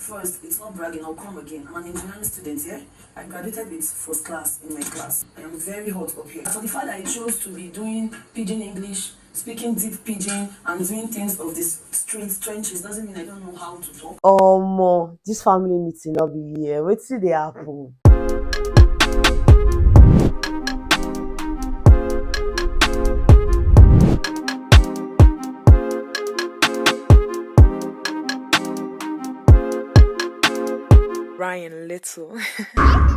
First, it's not bragging, I'll come again. I'm an engineering student, yeah? I graduated with first class in my class. I am very hot up here. So the fact that I chose to be doing pidgin English, speaking deep pidgin, and doing things of these streets, trenches, doesn't mean I don't know how to talk. This family meeting not be here. Wait till they happen. Ryan Little.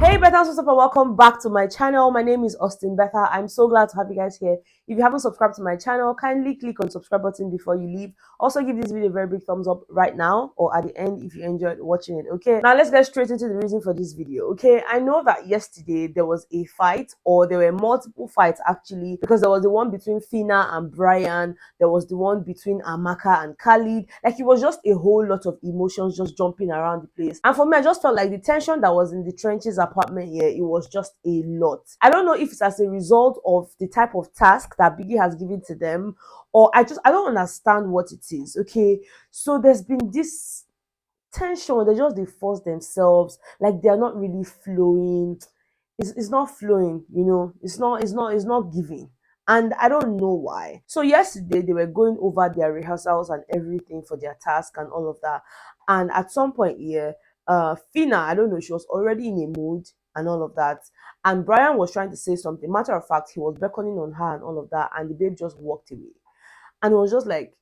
Hey Bethans, what's up and welcome back to my channel. My name is Austin Betha. I'm so glad to have you guys here. If you haven't subscribed to my channel, kindly click on the subscribe button before you leave. Also give this video a very big thumbs up right now or at the end if you enjoyed watching it. Okay, now let's get straight into the reason for this video. Okay, I know that yesterday there was a fight, or there were multiple fights actually, because there was the one between Phyna and Brian, there was the one between Amaka and Khalid. Like, it was just a whole lot of emotions just jumping around the place. And for me, I just felt like the tension that was in the trenches apartment here, it was just a lot. I don't know if it's as a result of the type of task that Biggie has given to them, or I don't understand what it is. Okay, so there's been this tension. They force themselves, like they're not really flowing. It's not flowing, you know. It's not giving. And I don't know why. So yesterday they were going over their rehearsals and everything for their task and all of that. And at some point here, Phyna, I don't know, she was already in a mood and all of that. And Brian was trying to say something. Matter of fact, he was beckoning on her and all of that. And the babe just walked away. And it was just like,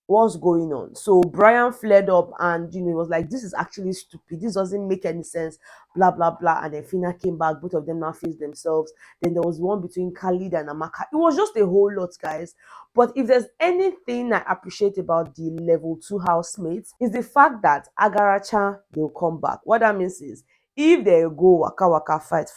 what's going on? So Brian flared up and, you know, he was like, this is actually stupid, this doesn't make any sense, blah blah blah. And then Phyna came back, both of them now faced themselves. Then there was one between Khalid and Amaka. It was just a whole lot, guys. But if there's anything I appreciate about the level 2 housemates, is the fact that Agaracha, they'll come back. What that means is, if they go waka waka, fight,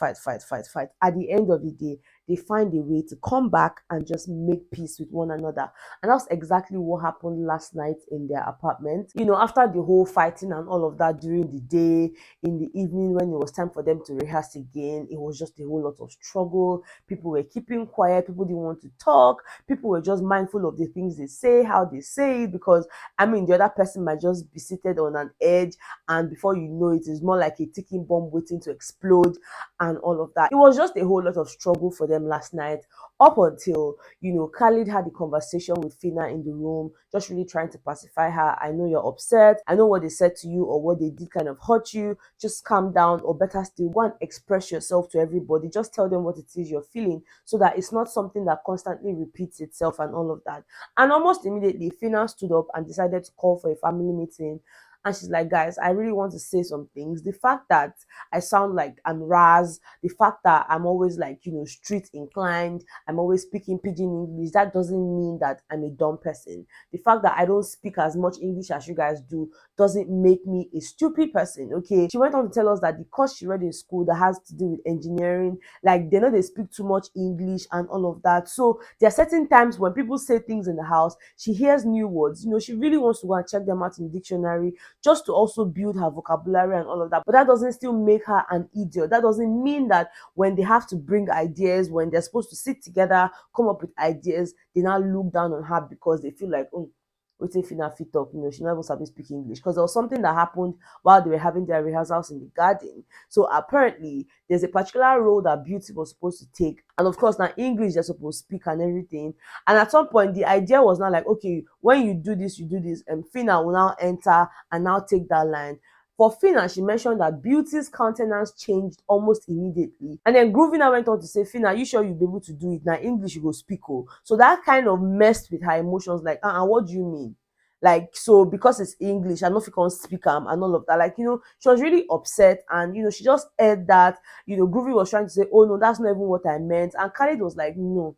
at the end of the day, they find a way to come back and just make peace with one another. And that's exactly what happened last night in their apartment. You know, after the whole fighting and all of that during the day, in the evening when it was time for them to rehearse again, it was just a whole lot of struggle. People were keeping quiet, people didn't want to talk, people were just mindful of the things they say, how they say it, because I mean, the other person might just be seated on an edge, and before you know it, it's more like a ticking bomb waiting to explode and all of that. It was just a whole lot of struggle for them last night, up until, you know, Khalid had a conversation with Phyna in the room, just really trying to pacify her. I know you're upset, I know what they said to you or what they did kind of hurt you, just calm down, or better still, go and express yourself to everybody. Just tell them what it is you're feeling, so that it's not something that constantly repeats itself and all of that. And almost immediately Phyna stood up and decided to call for a family meeting. And she's like, guys, I really want to say some things. The fact that I sound like I'm Raz, the fact that I'm always like, you know, street inclined, I'm always speaking pidgin English, that doesn't mean that I'm a dumb person. The fact that I don't speak as much English as you guys do doesn't make me a stupid person, okay? She went on to tell us that the course she read in school that has to do with engineering, like, they know they speak too much English and all of that. So there are certain times when people say things in the house, she hears new words, you know, she really wants to go and check them out in the dictionary, just to also build her vocabulary and all of that. But that doesn't still make her an idiot. That doesn't mean that when they have to bring ideas, when they're supposed to sit together, come up with ideas, they now look down on her because they feel like, oh, wait if Phyna fit talk, you know, she never sabi speak English. Because there was something that happened while they were having their rehearsals in the garden. So apparently there's a particular role that Beauty was supposed to take, and of course now English they're supposed to speak and everything. And at some point the idea was now like, okay, when you do this, and Phyna will now enter and now take that line. For Phyna, she mentioned that Beauty's countenance changed almost immediately. And then Groovina went on to say, Phyna, are you sure you'll be able to do it? Now English you go speak. Oh. So that kind of messed with her emotions, like, what do you mean? Like, so because it's English, I know if you can't speak and all of that. Like, you know, she was really upset, and you know, she just heard that, you know, Groovy was trying to say, oh no, that's not even what I meant. And Khalid was like, no,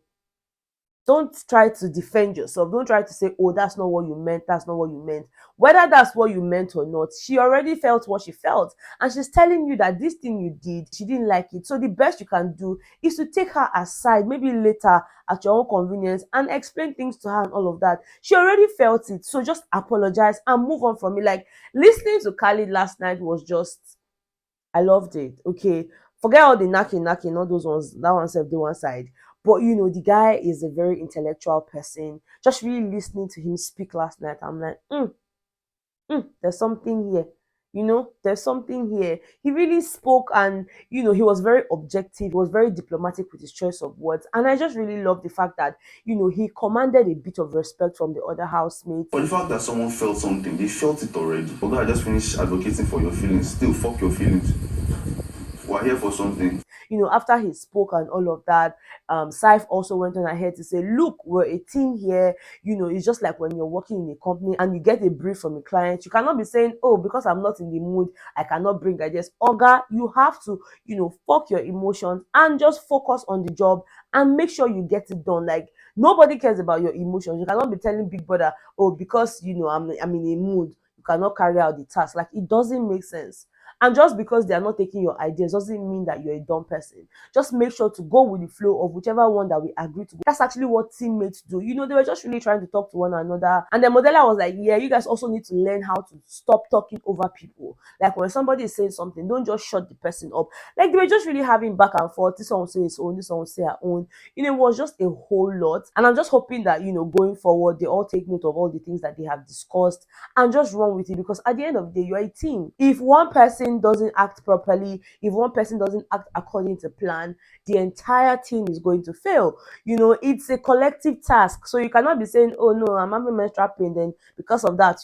don't try to defend yourself. Don't try to say, oh, that's not what you meant. That's not what you meant. Whether that's what you meant or not, she already felt what she felt. And she's telling you that this thing you did, she didn't like it. So the best you can do is to take her aside, maybe later at your own convenience, and explain things to her and all of that. She already felt it. So just apologize and move on from it. Like, listening to Khalid last night was just, I loved it. Okay. Forget all the knocking, all those ones. That one said the one side. But you know, the guy is a very intellectual person. Just really listening to him speak last night, I'm like, there's something here. There's something here. He really spoke, and he was very objective, he was very diplomatic with his choice of words. And I just really love the fact that he commanded a bit of respect from the other housemates. For the fact that someone felt something, they felt it already. Although I just finished advocating for your feelings, still fuck your feelings. We're here for something. After he spoke and all of that, Saif also went on ahead to say, look, we're a team here. It's just like when you're working in a company and you get a brief from a client. You cannot be saying, oh, because I'm not in the mood, I cannot bring ideas. Oga, you have to, fuck your emotions and just focus on the job and make sure you get it done. Like, nobody cares about your emotions. You cannot be telling Big Brother, oh, because, I'm in a mood, you cannot carry out the task. Like, it doesn't make sense. And just because they are not taking your ideas doesn't mean that you're a dumb person. Just make sure to go with the flow of whichever one that we agree to. That's actually what teammates do. They were just really trying to talk to one another. And then Modella was like, yeah, you guys also need to learn how to stop talking over people. Like, when somebody is saying something, don't just shut the person up. Like, they were just really having back and forth. This one will say his own, this one will say her own. It was just a whole lot. And I'm just hoping that, going forward, they all take note of all the things that they have discussed and just run with it. Because at the end of the day, you're a team. If one person doesn't act properly, if one person doesn't act according to plan, the entire team is going to fail. It's a collective task. So you cannot be saying, oh no, I'm having menstrual pain, then because of that,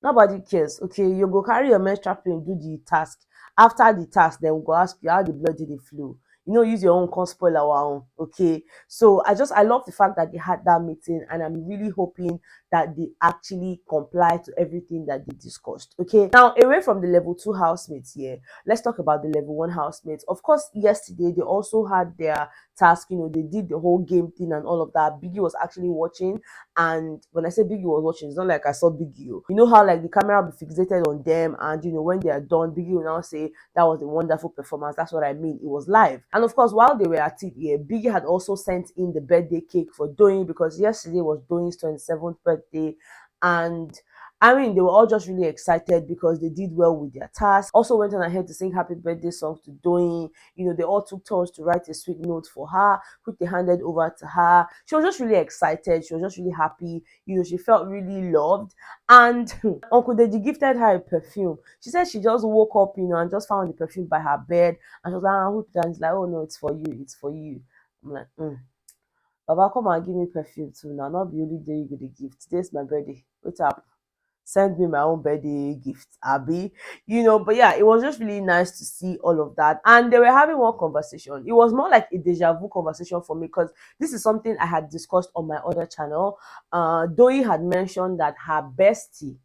nobody cares. Okay, you go carry your menstrual pain, do the task. After the task, then we'll go ask you how the blood did flow. Use your own, can't spoil our own. Okay, so I love the fact that they had that meeting, and I'm really hoping that they actually comply to everything that they discussed. Okay, now away from the level 2 housemates here, let's talk about the level 1 housemates. Of course, yesterday they also had their task. They did the whole game thing and all of that. Biggie was actually watching, and when I say Biggie was watching, it's not like I saw Biggie. How like the camera will be fixated on them, and when they are done, Biggie will now say that was a wonderful performance. That's what I mean. It was live. And of course, while they were at it here, Biggie had also sent in the birthday cake for Doyin, because yesterday was Doyin's 27th birthday. And they were all just really excited because they did well with their task. Also went on ahead to sing happy birthday songs to Doyin. They all took turns to write a sweet note for her, quickly handed over to her. She was just really excited. She was just really happy. She felt really loved. And Uncle Deji gifted her a perfume. She said she just woke up, and just found the perfume by her bed. And she was like, and he's like, oh no, it's for you. It's for you. I'm like, Baba, come and give me perfume too now. Not be only day you get a gift. Today's my birthday. Wait up. Send me my own birthday gift, Abby. But yeah, it was just really nice to see all of that. And they were having one conversation. It was more like a deja vu conversation for me, because this is something I had discussed on my other channel. Doyi had mentioned that her bestie,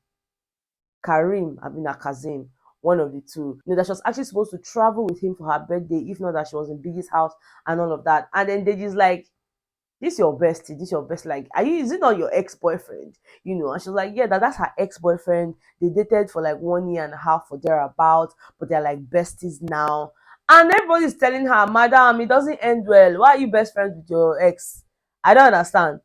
Karim, Kazim, one of the two, that she was actually supposed to travel with him for her birthday, if not that she was in Biggie's house and all of that. And then Deji's like, this your bestie, this your best, like, is it not your ex-boyfriend? And she was like, yeah, that's her ex-boyfriend. They dated for like 1.5 years or thereabouts, but they're like besties now. And everybody's telling her, madam, it doesn't end well. Why are you best friends with your ex? I don't understand.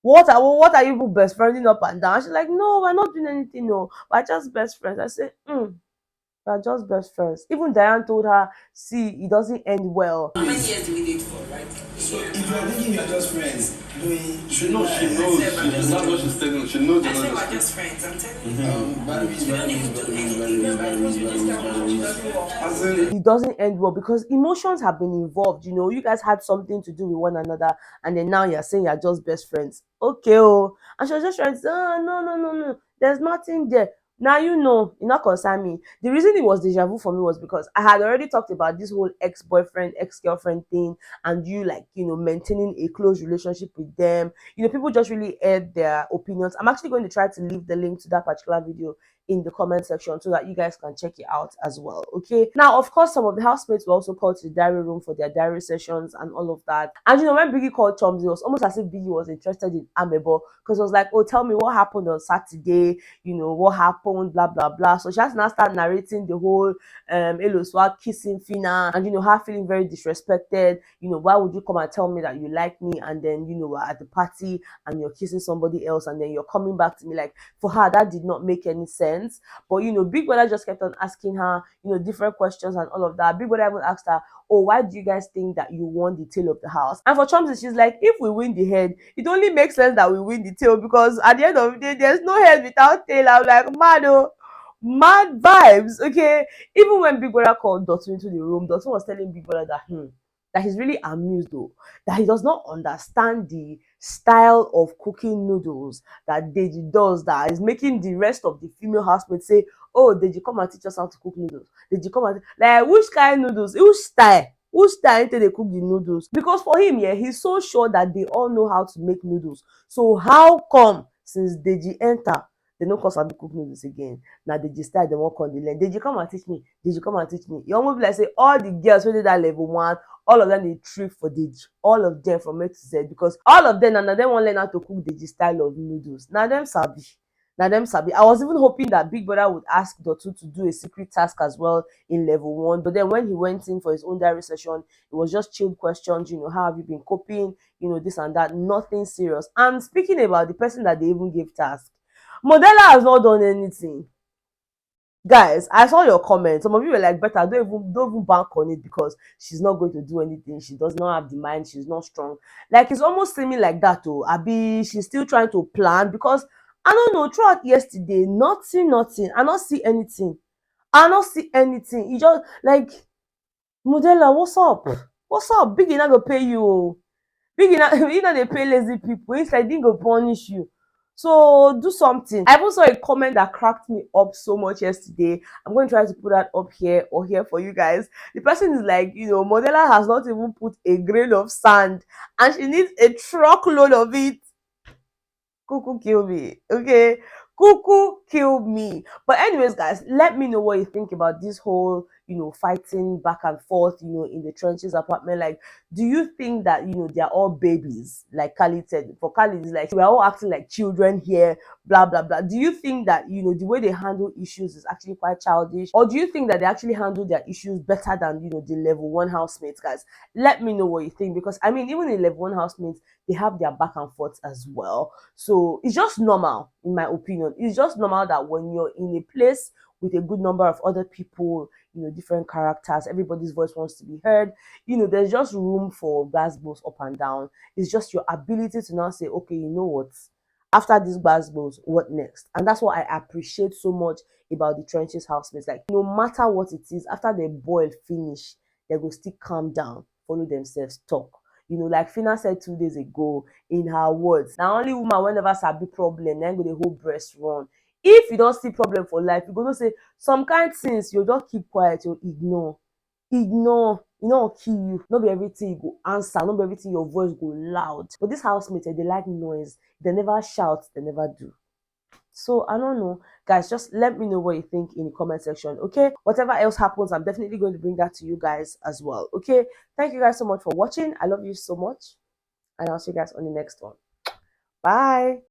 What are you best friending up and down? She's like, no, we're not doing anything, no. We're just best friends. I said, we're just best friends. Even Diane told her, see, it doesn't end well. How many years do we date for, right? So if you are thinking you're just friends, she knows. That's what she's telling. She knows. I said we're just friends. I'm telling you. It doesn't end well because emotions have been involved. You guys had something to do with one another, and then now you're saying you're just best friends. Okay, and she was just trying to say, no. There's nothing there. Now it not concern me. The reason it was deja vu for me was because I had already talked about this whole ex-boyfriend, ex-girlfriend thing, and maintaining a close relationship with them. People just really aired their opinions. I'm actually going to try to leave the link to that particular video in the comment section so that you guys can check it out as well. Okay, now of course some of the housemates were also called to the diary room for their diary sessions and all of that. And when Biggie called Chums, it was almost as if Biggie was interested in Amebo, because it was like, oh, tell me what happened on Saturday, what happened, blah blah blah. So she has to now start narrating the whole Eloswa kissing Phyna, and her feeling very disrespected. Why would you come and tell me that you like me, and then we're at the party and you're kissing somebody else, and then you're coming back to me? Like, for her, that did not make any sense. But Big Brother just kept on asking her different questions and all of that. Big Brother even asked her, oh, why do you guys think that you won the tail of the house? And for Chomsy, she's like, if we win the head, it only makes sense that we win the tail, because at the end of the day, there's no head without tail. I'm like, mad, Mad vibes, okay? Even when Big Brother called Dotun into the room, Dotun was telling Big Brother that he's really amused though, that he does not understand the style of cooking noodles that Deji does, that is making the rest of the female housemates say, oh, Deji, come and teach us how to cook noodles. Deji, come and like, which kind of noodles? Which style until they cook the noodles? Because for him, yeah, he's so sure that they all know how to make noodles. So how come since Deji enter, they no come sabi cook noodles again? Now Deji style dem wan come dey learn. Deji, come and teach me. Deji, come and teach me. You almost be like say all the girls wey dey that level 1, all of them dey trick for Deji. All of them from A to Z, because all of them na dem wan learn how to cook Deji style of noodles. Na dem sabi. Na dem sabi. I was even hoping that Big Brother would ask Dotun to do a secret task as well in level 1. But then when he went in for his own diary session, it was just chilled questions, how have you been coping, this and that, nothing serious. And speaking about the person that they even gave task, Modella has not done anything. Guys, I saw your comments. Some of you were like, Betha, don't even bank on it because she's not going to do anything. She does not have the mind. She's not strong. Like, it's almost seeming like that, though. Abi, she's still trying to plan because, I don't know, throughout yesterday, nothing. I don't see anything. It just, like, Modella, what's up? What's up? Big enough to pay you. Big enough, they pay lazy people. It's like, they go punish you. So do something. I even saw a comment that cracked me up so much yesterday. I'm going to try to put that up here or here for you guys. The person is like, Modella has not even put a grain of sand and she needs a truckload of it. Cuckoo kill me, okay? Cuckoo killed me. But anyways, guys, let me know what you think about this whole fighting back and forth in the trenches apartment. Like, do you think that they're all babies, like Khalid said? For Khalid, it's like we're all acting like children here, blah blah blah. Do you think that the way they handle issues is actually quite childish, or do you think that they actually handle their issues better than the level 1 housemates? Guys, let me know what you think, because I mean, even in level 1 housemates, they have their back and forth as well. So it's just normal, in my opinion. It's just normal that when you're in a place with a good number of other people, different characters, everybody's voice wants to be heard, there's just room for gbasgbos up and down. It's just your ability to now say, okay, you know what, after this gbasgbos, what next? And that's what I appreciate so much about the trenches housemates. Like, no matter what it is, after they boil finish, they go still calm down, follow themselves, talk. Like Phyna said 2 days ago in her words, now only woman whenever sabi problem, then go the whole breast run. If you don't see problem for life, you're gonna say some kind things, you just keep quiet, you ignore, kill you. Not be everything you go answer, not be everything your voice go loud. But this housemates, they like noise, they never shout, they never do. So I don't know, guys, just let me know what you think in the comment section, okay? Whatever else happens, I'm definitely going to bring that to you guys as well, okay? Thank you guys so much for watching. I love you so much, and I'll see you guys on the next one. Bye.